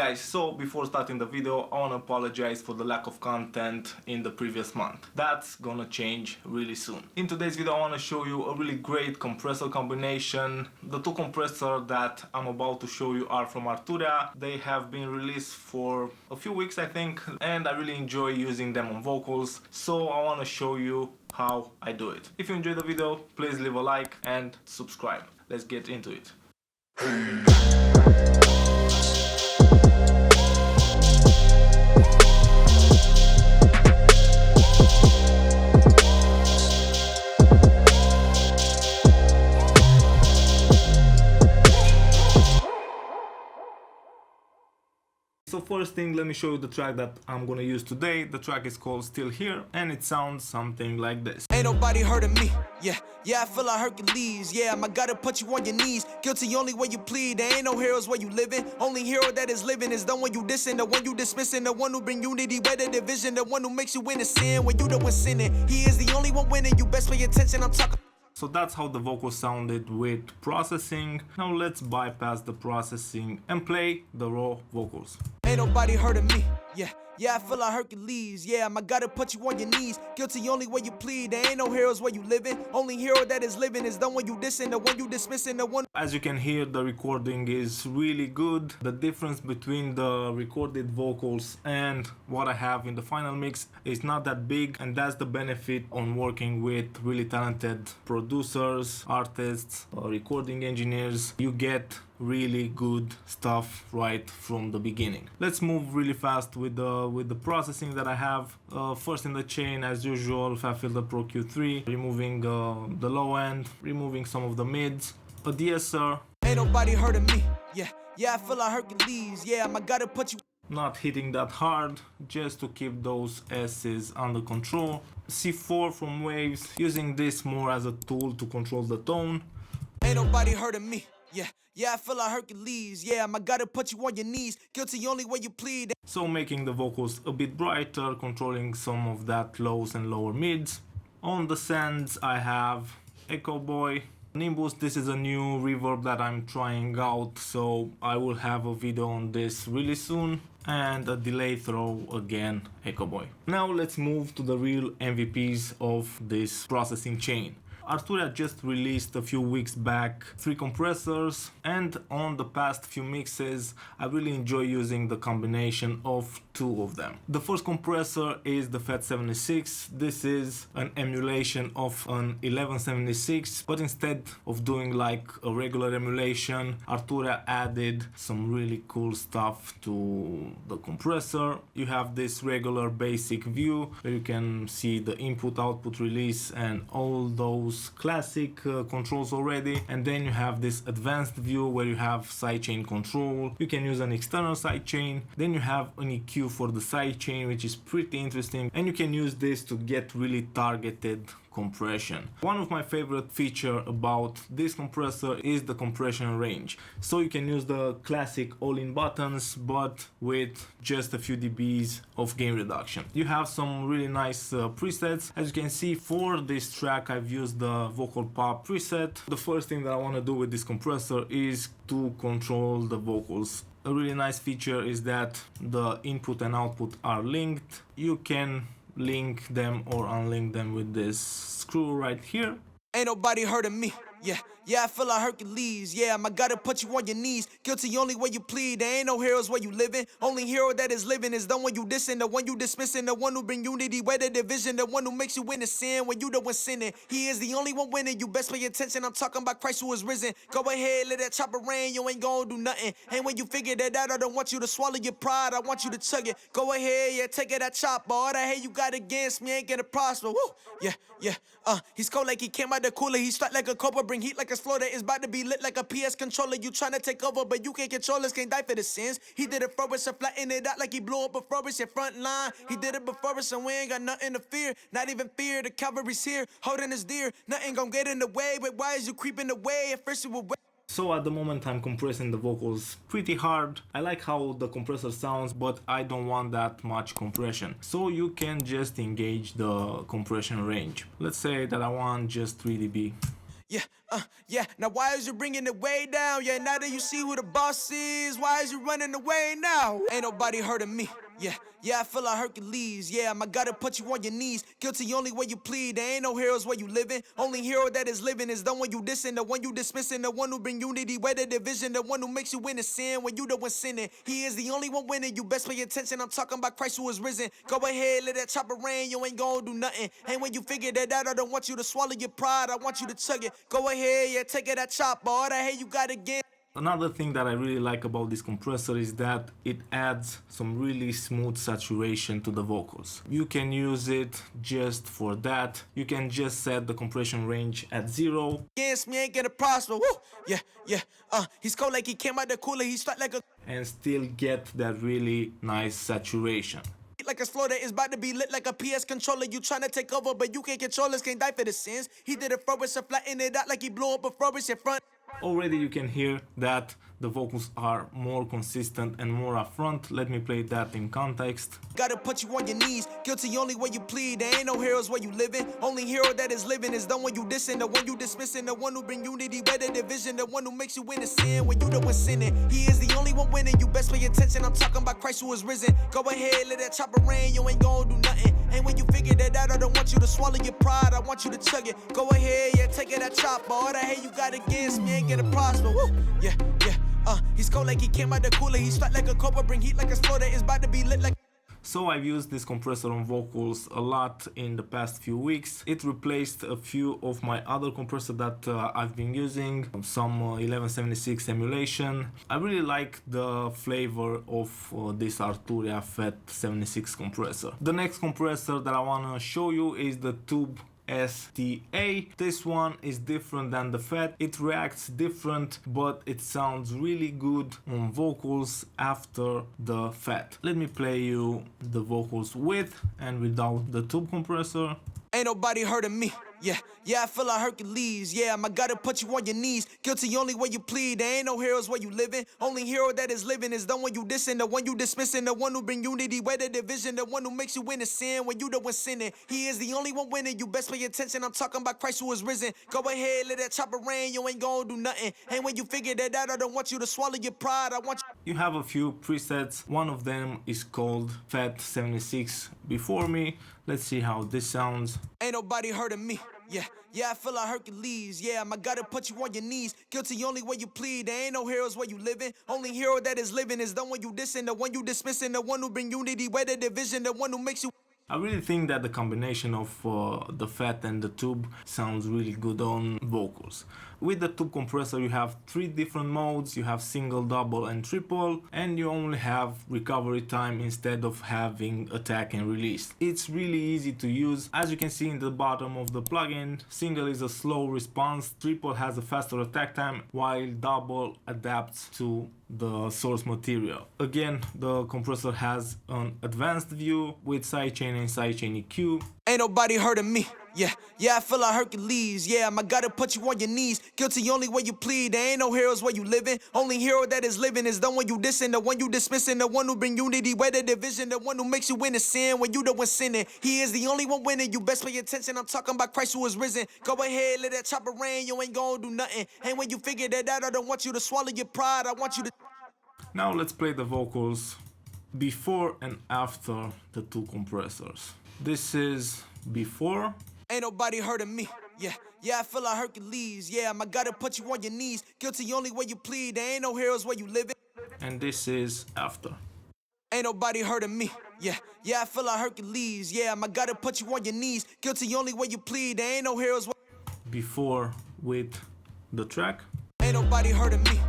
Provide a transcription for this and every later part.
guys, so before starting the video, I want to apologize for the lack of content in the previous month. That's gonna change really soon. In today's video, I want to show you a really great compressor combination. The two compressors that I'm about to show you are from Arturia. They have been released for a few weeks, I think, and I really enjoy using them on vocals, so I want to show you how I do it. If you enjoyed the video, please leave a like and subscribe. Let's get into it. So first thing, let me show you the track that I'm gonna use today. The track is called Still Here, and it sounds something like this. Ain't nobody heard of me, yeah, I feel like Hercules, yeah, I gotta put you on your knees, guilty only when you plead, there ain't no heroes where you living, only hero that is living is the one you dissing, the one you dismissing, the one who bring unity where the division, the one who makes you win a sin when you the one sinning, he is the only one winning, you best pay attention, I'm talking. So that's how the vocal sounded with processing. Now let's bypass the processing and play the raw vocals. Ain't nobody heard of me, yeah, I feel like Hercules, yeah, I gotta put you on your knees, guilty only when you plead, there ain't no heroes where you living, only hero that is living is the one you dissing, the one you dismissing, the one. As you can hear, the recording is really good. The difference between the recorded vocals and what I have in the final mix is not that big, and that's the benefit on working with really talented producers, artists, recording engineers. You get really good stuff right from the beginning. Let's move really fast with the processing that I have. First in the chain, as usual, FET Filter Pro Q3, removing the low end, removing some of the mids, a de-esser. Ain't nobody heard of me, yeah, I feel like Hercules, yeah, I gotta put you. Not hitting that hard, just to keep those S's under control. C4 from Waves, using this more as a tool to control the tone. Ain't nobody heard of me, yeah, I feel like Hercules, yeah, I gotta put you on your knees, guilty only when you plead. So making the vocals a bit brighter, controlling some of that lows and lower mids. On the sends I have Echo Boy, Nimbus. This is a new reverb that I'm trying out, so I will have a video on this really soon. And a delay throw, again Echo Boy. Now let's move to the real MVPs of this processing chain. Arturia just released a few weeks back 3 compressors, and on the past few mixes I really enjoy using the combination of 2 of them. The first compressor is the FET-76. This is an emulation of an 1176, but instead of doing like a regular emulation, Arturia added some really cool stuff to the compressor. You have this regular basic view where you can see the input, output, release and all those classic controls already, and then you have this advanced view where you have sidechain control. You can use an external sidechain, then you have an EQ for the sidechain, which is pretty interesting, and you can use this to get really targeted compression. One of my favorite feature about this compressor is the compression range. So you can use the classic all-in buttons, but with just a few dBs of gain reduction. You have some really nice presets. As you can see, for this track I've used the vocal pop preset. The first thing that I want to do with this compressor is to control the vocals. A really nice feature is that the input and output are linked. You can link them or unlink them with this screw right here. Ain't nobody heard of me, yeah, I feel like Hercules, yeah, I gotta put you on your knees, guilty only when you plead, there ain't no heroes where you living, only hero that is living is the one you dissing, the one you dismissing, the one who bring unity where the division, the one who makes you win a sin when you the one sinning, he is the only one winning, you best pay attention, I'm talking about Christ who is risen, go ahead, let that chopper rain, you ain't gonna do nothing, and when you figure that out, I don't want you to swallow your pride, I want you to chug it, go ahead, yeah, take it that chopper, all that hate you got against me ain't gonna prosper, woo, yeah, he's cold like he came out the cooler, he strike like a cobra, bring heat like a Florida, it's about to be lit like a PS controller, you tryna take over, but you can't control us, can't die for the sins, he did it for us, and flatten it out like he blew up before us, your front line, he did it before us, and we ain't got nothing to fear, not even fear, the cavalry's here, holding us dear, nothing gon' get in the way, but why is you creeping away, at first you were So at the moment I'm compressing the vocals pretty hard. I like how the compressor sounds, but I don't want that much compression. So you can just engage the compression range. Let's say that I want just 3 dB. Yeah, Yeah, now why is you bringing it way down? Yeah, now that you see who the boss is, why is you running away now? Ain't nobody heard of me. Yeah, I feel like Hercules. Yeah, I gotta put you on your knees. Guilty only when you plead. There ain't no heroes where you living. Only hero that is living is the one you dissing, the one you dismissing, the one who bring unity, where the division, the one who makes you win a sin when you the one sinning. He is the only one winning. You best pay attention. I'm talking about Christ who is risen. Go ahead, let that chopper rain. You ain't gonna do nothing. And when you figure that out, I don't want you to swallow your pride. I want you to chug it. Go ahead, yeah, take it that chopper. All that hate you got again. Another thing that I really like about this compressor is that it adds some really smooth saturation to the vocals. You can use it just for that. You can just set the compression range at 0. Against me ain't gonna prosper. Woo! Yeah. He's cold like he came out the cooler. He's straight like a and still get that really nice saturation. Like his flow that is about to be lit like a PS controller. You tryna take over, but you can't control us. Can't die for the sins. He did it for us, so flatten it out like he blew up a flourish in front. Already you can hear that the vocals are more consistent and more upfront. Let me play that in context. Gotta put you on your knees. Guilty only when you plead. There ain't no heroes where you living. Only hero that is living is the one you dissing, the one you dismissing, the one who bring unity, where the division, the one who makes you win a sin when you the one sinning. He is the only one winning. You best pay attention. I'm talking about Christ who is risen. Go ahead, let that chopper rain. You ain't gonna do nothing. And when you figure that out, I don't want you to swallow your pride. I want you to chug it. Go ahead, yeah, take it that chopper. All that hate you got against me ain't gonna prosper. Woo! Yeah. He's cold like he came out the cooler. He's flat like a cobra, bring heat like his flow that is about to be lit like. So I've used this compressor on vocals a lot in the past few weeks. It replaced a few of my other compressors that I've been using, some 1176 emulation. I really like the flavor of this Arturia FET-76 compressor. The next compressor that I want to show you is the TUBE-STA. This one is different than the FET. It reacts different, but it sounds really good on vocals after the FET. Let me play you the vocals with and without the tube compressor. Ain't nobody heard of me. Yeah, I feel like Hercules. Yeah, I gotta put you on your knees. Guilty only when you plead. There ain't no heroes where you living. Only hero that is living is the one you dissing, the one you dismissing, the one who bring unity, where the division, the one who makes you win a sin when you the one sinning. He is the only one winning. You best pay attention. I'm talking about Christ who is risen. Go ahead, let that chopper rain. You ain't gonna do nothing. And when you figure that out, I don't want you to swallow your pride. I want you have a few presets. One of them is called FET-76 before me. Let's see how this sounds. Ain't nobody heard of me. Yeah, I feel like Hercules. Yeah, I gotta put you on your knees. Guilty only when you plead. There ain't no heroes where you living. Only hero that is living is the one you dissing, the one you dismissing, the one who bring unity, where the division, the one who makes you. I really think that the combination of the FET and the tube sounds really good on vocals. With the tube compressor you have 3 different modes. You have single, double and triple, and you only have recovery time instead of having attack and release. It's really easy to use. As you can see in the bottom of the plugin, single is a slow response, triple has a faster attack time, while double adapts to the source material. Again, the compressor has an advanced view with sidechain and sidechain EQ. Ain't nobody heard of me. Yeah, I feel like Hercules. Yeah, I gotta put you on your knees. Guilty only when you plead. There ain't no heroes where you living. Only hero that is living is the one you dissing, the one you dismissing, the one who bring unity, where the division, the one who makes you win a sin when you the one sinning. He is the only one winning. You best pay attention. I'm talking about Christ who is risen. Go ahead, let that chopper rain. You ain't gonna do nothing. And when you figure that out, I don't want you to swallow your pride. I want you to. Now let's play the vocals before and after the 2 compressors. This is before. Ain't nobody heard of me. Yeah, I feel like Hercules. Yeah, I gotta put you on your knees. Guilty only when you plead. There ain't no heroes where you living. And this is after. Ain't nobody heard of me. Yeah, I feel like Hercules. Yeah, I gotta put you on your knees. Guilty only when you plead. There ain't no heroes where. Before with the track. Ain't nobody heard of me.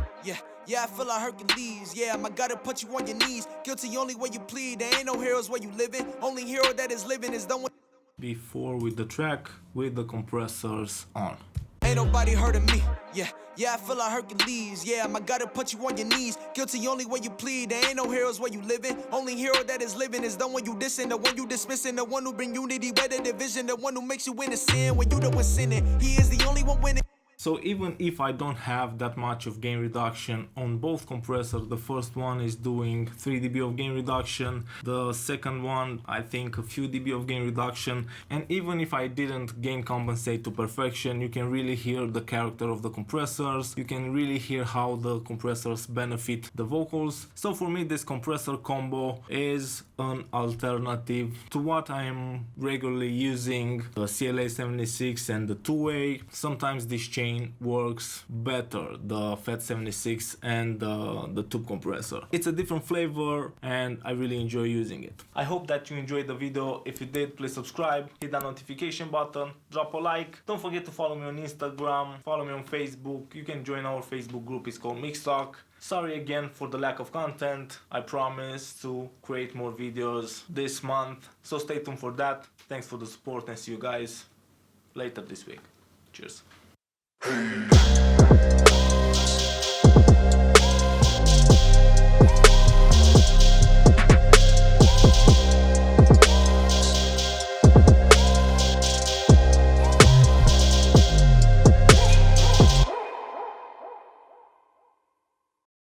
Yeah, I feel like Hercules. Yeah, I gotta put you on your knees. Guilty only when you plead. There ain't no heroes where you living. Only hero that is living is the one. Before with the track with the compressors on. Ain't nobody heard of me. Yeah, I feel like Hercules. Yeah, I gotta put you on your knees. Guilty only when you plead. There ain't no heroes where you living. Only hero that is living is the one you dissing, the one you dismissing, the one who bring unity, where the division, the one who makes you win a sin when you the one sinning. He is the only one winning. So even if I don't have that much of gain reduction on both compressors, the first one is doing 3 dB of gain reduction, the second one I think a few dB of gain reduction, and even if I didn't gain compensate to perfection, you can really hear the character of the compressors, you can really hear how the compressors benefit the vocals. So for me this compressor combo is an alternative to what I am regularly using, the CLA 76 and the 2A. Sometimes this chain works better, the FET-76 and the tube compressor. It's a different flavor and I really enjoy using it. I hope that you enjoyed the video. If you did, please subscribe, hit that notification button, drop a like. Don't forget to follow me on Instagram, follow me on Facebook. You can join our Facebook group, it's called Mix Talk. Sorry again for the lack of content. I promise to create more videos this month, so stay tuned for that. Thanks for the support and see you guys later this week. Cheers.